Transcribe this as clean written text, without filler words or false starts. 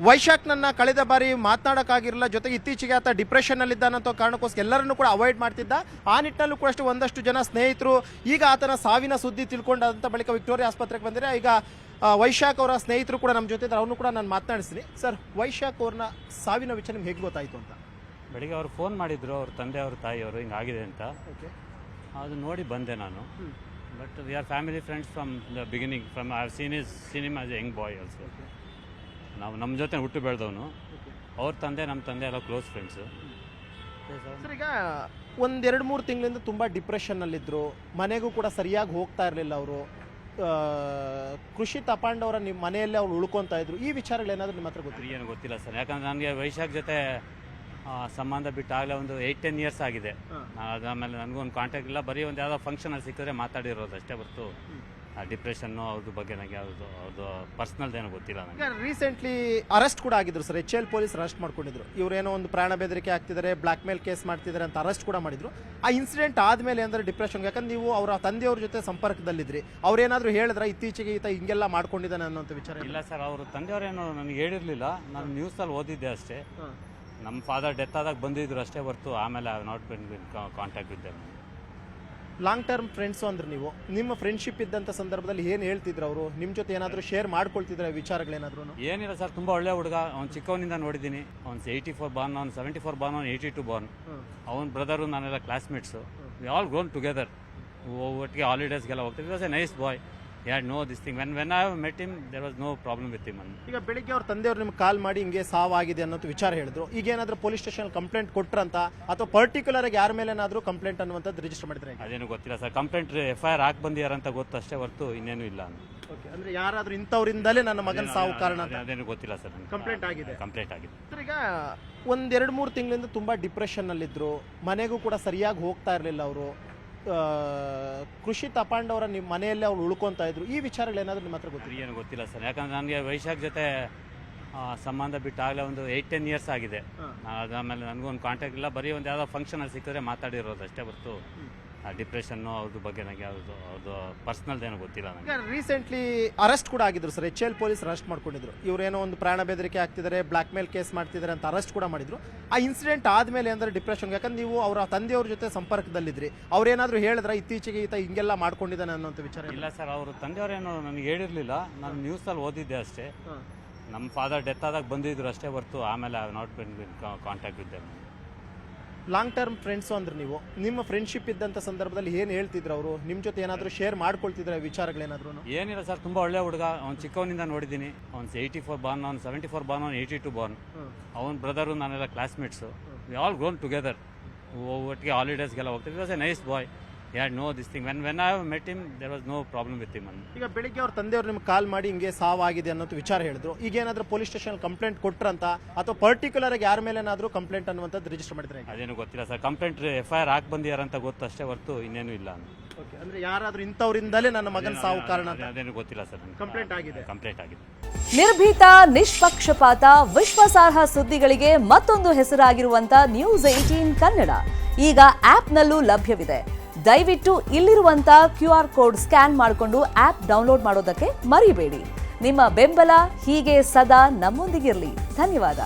ವೈಶಾಖ್ ಕಳೆದ ಬಾರಿ ಮಾತನಾಡೋಕ್ಕಾಗಿರಲಿಲ್ಲ, ಜೊತೆಗೆ ಇತ್ತೀಚೆಗೆ ಆತ ಡಿಪ್ರೆಷನ್ನಲ್ಲಿದ್ದಾನಂತ ಕಾರಣಕ್ಕೋಸ್ಕರ ಎಲ್ಲರನ್ನೂ ಕೂಡ ಅವಾಯ್ಡ್ ಮಾಡ್ತಿದ್ದ. ಆ ನಿಟ್ಟಿನಲ್ಲೂ ಕೂಡ ಒಂದಷ್ಟು ಜನ ಸ್ನೇಹಿತರು ಈಗ ಆತನ ಸಾವಿನ ಸುದ್ದಿ ತಿಳ್ಕೊಂಡಂತ ಬಳಿಕ ವಿಕ್ಟೋರಿಯಾ ಆಸ್ಪತ್ರೆಗೆ ಬಂದರೆ ಈಗ ವೈಶಾಖ್ ಅವರ ಸ್ನೇಹಿತರು ಕೂಡ ನಮ್ಮ ಜೊತೆ ಇದ್ದಾರೆ. ಅವ್ರನ್ನೂ ಕೂಡ ನಾನು ಮಾತನಾಡಿಸ್ತೀನಿ. ಸರ್, ವೈಶಾಖ್ ಅವ್ರನ್ನ ಸಾವಿನ ವಿಚಾರ ನಿಮ್ಗೆ ಹೇಗೆ ಗೊತ್ತಾಯಿತು ಅಂತ? ಬೆಳಿಗ್ಗೆ ಅವ್ರು ಫೋನ್ ಮಾಡಿದ್ರು, ಅವ್ರ ತಂದೆ ಅವ್ರ ತಾಯಿಯವರು ಹಿಂಗಾಗಿದೆ ಅಂತ. ಅದು ನೋಡಿ ಬಂದೆ ನಾನು. But we are family friends from the beginning. From I have seen his cinema as A young boy also. ನಾವು ನಮ್ಮ ಜೊತೆ ಹುಟ್ಟು ಬೆಳೆದವನು. ಅವ್ರ ತಂದೆ ನಮ್ಮ ತಂದೆ ಎಲ್ಲ ಕ್ಲೋಸ್ ಫ್ರೆಂಡ್ಸು. ಸರ್, ಈಗ ಒಂದೆರಡು ಮೂರು ತಿಂಗಳಿಂದ ತುಂಬ ಡಿಪ್ರೆಷನ್ನಲ್ಲಿದ್ದರು. ಮನೆಗೂ ಕೂಡ ಸರಿಯಾಗಿ ಹೋಗ್ತಾ ಇರಲಿಲ್ಲ ಅವರು. ಕೃಷಿ ತಪಾಂಡವರ ನಿಮ್ಮ ಮನೆಯಲ್ಲೇ ಅವ್ರು ಉಳ್ಕೊತಾ ಇದ್ರು. ಈ ವಿಚಾರಗಳೇನಾದರೂ ನಿಮ್ಮ ಹತ್ರ ಗೊತ್ತಿಲ್ಲ? ಏನು ಗೊತ್ತಿಲ್ಲ ಸರ್, ಯಾಕಂದ್ರೆ ನನಗೆ ವೈಶಾಖ್ ಜೊತೆ ಸಂಬಂಧ ಬಿಟ್ಟಾಗಲೇ ಒಂದು 8-10 ಇಯರ್ಸ್ ಆಗಿದೆ. ಅದಾದಮೇಲೆ ನನಗೂ ಒಂದು ಕಾಂಟ್ಯಾಕ್ಟ್ ಇಲ್ಲ. ಬರೀ ಒಂದು ಯಾವುದೋ ಫಂಕ್ಷನಲ್ಲಿ ಸಿಕ್ಕಿದ್ರೆ ಮಾತಾಡಿರೋದು ಅಷ್ಟೇ ಹೊರತು ಡಿಪ್ರೆಷನ್ನು ಅವ್ರ ಬಗ್ಗೆ ನನಗೆ ಅವ್ರದ್ದು ಪರ್ಸ್ನಲ್ದೇನೋ ಗೊತ್ತಿಲ್ಲ ನನಗೆ. ರೀಸೆಂಟ್ಲಿ ಅರೆಸ್ಟ್ ಕೂಡ ಆಗಿದ್ರು ಸರ್. HL ಪೊಲೀಸ್ ಅರೆಸ್ಟ್ ಮಾಡ್ಕೊಂಡಿದ್ರು. ಇವರೇನೋ ಒಂದು ಪ್ರಾಣ ಬೆದರಿಕೆ ಆಗ್ತಿದ್ದಾರೆ, ಬ್ಲ್ಯಾಕ್ ಮೇಲ್ ಕೇಸ್ ಮಾಡ್ತಿದ್ದಾರೆ ಅಂತ ಅರೆಸ್ಟ್ ಕೂಡ ಮಾಡಿದ್ರು. ಆ ಇನ್ಸಿಡೆಂಟ್ ಆದಮೇಲೆ ಅಂದರೆ ಡಿಪ್ರೆಷನ್, ಯಾಕಂದ್ರೆ ನೀವು ಅವರ ತಂದೆಯವ್ರ ಜೊತೆ ಸಂಪರ್ಕದಲ್ಲಿದ್ರಿ, ಅವ್ರೇನಾದರೂ ಹೇಳಿದ್ರೆ ಇತ್ತೀಚೆಗೆ ಈತ ಹಿಂಗೆಲ್ಲ ಮಾಡ್ಕೊಂಡಿದ್ದಾನೆ ಅನ್ನೋಂಥ ವಿಚಾರ? ಇಲ್ಲ ಸರ್, ಅವರು ತಂದೆಯವರೇನೋ ನನಗೆ ಹೇಳಿರಲಿಲ್ಲ. ನಾನು ನ್ಯೂಸಲ್ಲಿ ಓದಿದ್ದೆ ಅಷ್ಟೇ. ನಮ್ಮ ಫಾದರ್ ಡೆತ್ ಆದಾಗ ಬಂದಿದ್ರು ಅಷ್ಟೇ ಹೊರತು ಆಮೇಲೆ I not been contact with them. Long term friends ಅಂದ್ರೆ ನೀವು, ನಿಮ್ಮ ಫ್ರೆಂಡ್ಶಿಪ್ ಇದ್ದಂಥ ಸಂದರ್ಭದಲ್ಲಿ ಏನು ಹೇಳ್ತಿದ್ರು ಅವರು? ನಿಮ್ಮ ಜೊತೆ ಏನಾದರೂ ಶೇರ್ ಮಾಡ್ಕೊಳ್ತಿದ್ರೆ ವಿಚಾರಗಳೇನಾದ್ರು? ಏನಿಲ್ಲ ಸರ್, ತುಂಬ ಒಳ್ಳೆ ಹುಡುಗ. ಅವ್ನು ಚಿಕ್ಕವನಿಂದ ನೋಡಿದ್ದೀನಿ. ಅವ್ನು 84 ಬಾರ್ನ್, ಅವ್ನು 74 ಬಾರ್ನ್, ಅವ್ನು 82 ಬಾರ್ನ್. ಅವ್ನ ಬ್ರದರು ನಾನೆಲ್ಲ classmates. We all gone together. ಒಟ್ಟಿಗೆ ಹಾಲಿಡೇಸ್ಗೆಲ್ಲ ಹೋಗ್ತೀವಿ. It was a nice boy. Had no this thing. When I met him there was no problem with him. ಈಗ ಬೆಳಿಗ್ಗೆ ಅವ್ರ ತಂದೆಯವ್ರು ನಿಮ್ಗೆ ಕಾಲ್ ಮಾಡಿ ಹಿಂಗೆ ಸಾವಾಗಿದೆ ಅನ್ನೋದು ವಿಚಾರ ಹೇಳಿದ್ರು. ಈಗ ಏನಾದರೂ ಪೊಲೀಸ್ ಸ್ಟೇಷನ್ ಕಂಪ್ಲೇಂಟ್ ಕೊಟ್ರಂತ, ಅಥವಾ ಪರ್ಟಿಕ್ಯುಲರ್ ಆಗಿ ಯಾರ ಮೇಲೆ ಏನಾದರೂ ಕಂಪ್ಲೇಂಟ್ ಅನ್ನುವಂಥದ್ದು ರಿಜಿಸ್ಟರ್ ಮಾಡಿದ್ರೆ? ಅದೇನು ಗೊತ್ತಿಲ್ಲ ಸರ್. ಕಂಪ್ಲೇಂಟ್ FIR ಹಾಕಿ ಬಂದಿಯಾರಂತ ಗೊತ್ತು ಅಷ್ಟೇ ಹೊರತು ಇನ್ನೇನು ಇಲ್ಲ. ಅಂದ್ರೆ ಯಾರಾದ್ರೂ ಇಂಥವ್ರಿಂದಲೇ ನನ್ನ ಮಗನ ಸಾವು ಕಾರಣ ಅಂತ ಅದೇನು ಗೊತ್ತಿಲ್ಲ ಸರ್. ಕಂಪ್ಲೇಂಟ್ ಆಗಿದೆ? ಕಂಪ್ಲೇಂಟ್ ಆಗಿದೆ ಸರ್, ಈಗ ಒಂದೆರಡು ಮೂರು ತಿಂಗಳಿಂದ ತುಂಬ ಡಿಪ್ರೆಷನ್ನಲ್ಲಿದ್ದರು. ಮನೆಗೂ ಕೂಡ ಸರಿಯಾಗಿ ಹೋಗ್ತಾ ಇರಲಿಲ್ಲ ಅವರು. ಕೃಷಿ ತಪಾಂಡವರ ನಿಮ್ಮ ಮನೆಯಲ್ಲೇ ಅವ್ರು ಉಳ್ಕೊತಾ ಇದ್ರು. ಈ ವಿಚಾರಗಳೇನಾದರೂ ನಿಮ್ಮ ಹತ್ರ ಗೊತ್ತಿಲ್ಲ? ಏನು ಗೊತ್ತಿಲ್ಲ ಸರ್, ಯಾಕಂದ್ರೆ ನನಗೆ ವೈಶಾಖ್ ಜೊತೆ ಸಂಬಂಧ ಬಿಟ್ಟಾಗಲೇ ಒಂದು 8-10 ಇಯರ್ಸ್ ಆಗಿದೆ. ಅದಾದಮೇಲೆ ನನಗೂ ಒಂದು ಕಾಂಟ್ಯಾಕ್ಟ್ ಇಲ್ಲ. ಬರೀ ಒಂದು ಯಾವುದೋ ಫಂಕ್ಷನಲ್ಲಿ ಸಿಕ್ಕಿದ್ರೆ ಮಾತಾಡಿರೋದು ಅಷ್ಟೇ ಹೊರತು ಡಿಪ್ರೆಷನ್ನು ಅವ್ರ ಬಗ್ಗೆ ನನಗೆ ಅವ್ರದ್ದು ಪರ್ಸ್ನಲ್ದೇನೋ ಗೊತ್ತಿಲ್ಲ ನನಗೆ. ರೀಸೆಂಟ್ಲಿ ಅರೆಸ್ಟ್ ಕೂಡ ಆಗಿದ್ರು ಸರ್. HL ಪೊಲೀಸ್ ಅರೆಸ್ಟ್ ಮಾಡ್ಕೊಂಡಿದ್ರು. ಇವರೇನೋ ಒಂದು ಪ್ರಾಣ ಬೆದರಿಕೆ ಆಗ್ತಿದ್ದಾರೆ, ಬ್ಲ್ಯಾಕ್ ಮೇಲ್ ಕೇಸ್ ಮಾಡ್ತಿದ್ದಾರೆ ಅಂತ ಅರೆಸ್ಟ್ ಕೂಡ ಮಾಡಿದ್ರು. ಆ ಇನ್ಸಿಡೆಂಟ್ ಆದಮೇಲೆ ಅಂದರೆ ಡಿಪ್ರೆಷನ್, ಯಾಕಂದ್ರೆ ನೀವು ಅವರ ತಂದೆಯವ್ರ ಜೊತೆ ಸಂಪರ್ಕದಲ್ಲಿದ್ರಿ, ಅವ್ರೇನಾದರೂ ಹೇಳಿದ್ರೆ ಇತ್ತೀಚೆಗೆ ಈತ ಹಿಂಗೆಲ್ಲ ಮಾಡ್ಕೊಂಡಿದ್ದಾನೆ ಅನ್ನೋಂಥ ವಿಚಾರ? ಇಲ್ಲ ಸರ್, ಅವರು ತಂದೆಯವರೇನೋ ನನಗೆ ಹೇಳಿರಲಿಲ್ಲ. ನಾನು ನ್ಯೂಸಲ್ಲಿ ಓದಿದ್ದೆ ಅಷ್ಟೇ. ನಮ್ಮ ಫಾದರ್ ಡೆತ್ ಆದಾಗ ಬಂದಿದ್ರು ಅಷ್ಟೇ ಹೊರತು ಆಮೇಲೆ I not been contact with them. Long term friends ಅಂದ್ರೆ ನೀವು, ನಿಮ್ಮ ಫ್ರೆಂಡ್ಶಿಪ್ ಇದ್ದಂಥ ಸಂದರ್ಭದಲ್ಲಿ ಏನು ಹೇಳ್ತಿದ್ರು ಅವರು? ನಿಮ್ಮ ಜೊತೆ ಏನಾದರೂ ಶೇರ್ ಮಾಡ್ಕೊಳ್ತಿದ್ರೆ ವಿಚಾರಗಳೇನಾದ್ರು? ಏನಿಲ್ಲ ಸರ್, ತುಂಬ ಒಳ್ಳೆ ಹುಡುಗ. ಅವ್ನು ಚಿಕ್ಕವನಿಂದ ನೋಡಿದ್ದೀನಿ. ಅವ್ನು 84 ಬಾರ್ನ್, ಅವ್ನು 74 ಬಾರ್ನ್, ಅವ್ನು 82 ಬಾರ್ನ್. ಅವ್ನ ಬ್ರದರು ನಾನೆಲ್ಲ classmates. We all gone together. ಒಟ್ಟಿಗೆ ಹಾಲಿಡೇಸ್ಗೆಲ್ಲ ಹೋಗ್ತೀವಿ. It was a nice boy. Had no this thing. When I met him there was no problem with him. ಈಗ ಬೆಳಿಗ್ಗೆ ಅವ್ರ ತಂದೆಯವ್ರು ನಿಮ್ಗೆ ಕಾಲ್ ಮಾಡಿ ಹಿಂಗೆ ಸಾವಾಗಿದೆ ಅನ್ನೋದು ವಿಚಾರ ಹೇಳಿದ್ರು. ಈಗ ಏನಾದರೂ ಪೊಲೀಸ್ ಸ್ಟೇಷನ್ ಕಂಪ್ಲೇಂಟ್ ಕೊಟ್ರಂತ, ಅಥವಾ ಪರ್ಟಿಕ್ಯುಲರ್ ಆಗಿ ಯಾರ ಮೇಲೆ ಏನಾದರೂ ಕಂಪ್ಲೇಂಟ್ ಅನ್ನುವಂಥದ್ದು ರಿಜಿಸ್ಟರ್ ಮಾಡಿದ್ರೆ? ಅದೇನು ಗೊತ್ತಿಲ್ಲ ಸರ್. ಕಂಪ್ಲೇಂಟ್ FIR ಹಾಕಿ ಬಂದಿಯಾರಂತ ಗೊತ್ತು ಅಷ್ಟೇ ಹೊರತು ಇನ್ನೇನು ಇಲ್ಲ. ಅಂದ್ರೆ ಯಾರಾದ್ರೂ ಇಂಥವ್ರಿಂದಲೇ ನನ್ನ ಮಗನ ಸಾವು ಕಾರಣ ಅಂತ? ಅದೇನು ಗೊತ್ತಿಲ್ಲ ಸರ್. ಕಂಪ್ಲೇಂಟ್ ಆಗಿದೆ? ಕಂಪ್ಲೇಂಟ್ ಆಗಿದೆ. ನಿರ್ಭೀತ, ನಿಷ್ಪಕ್ಷಪಾತ, ವಿಶ್ವಾಸಾರ್ಹ ಸುದ್ದಿಗಳಿಗೆ ಮತ್ತೊಂದು ಹೆಸರಾಗಿರುವಂತ News18 ಕನ್ನಡ ಈಗ ಆಪ್ನಲ್ಲೂ ಲಭ್ಯವಿದೆ. ದಯವಿಟ್ಟು ಇಲ್ಲಿರುವಂತ QR ಕೋಡ್ ಸ್ಕ್ಯಾನ್ ಮಾಡಿಕೊಂಡು ಆಪ್ ಡೌನ್ಲೋಡ್ ಮಾಡೋದಕ್ಕೆ ಮರಿಬೇಡಿ. ನಿಮ್ಮ ಬೆಂಬಲ ಹೀಗೆ ಸದಾ ನಮ್ಮೊಂದಿಗಿರಲಿ. ಧನ್ಯವಾದ.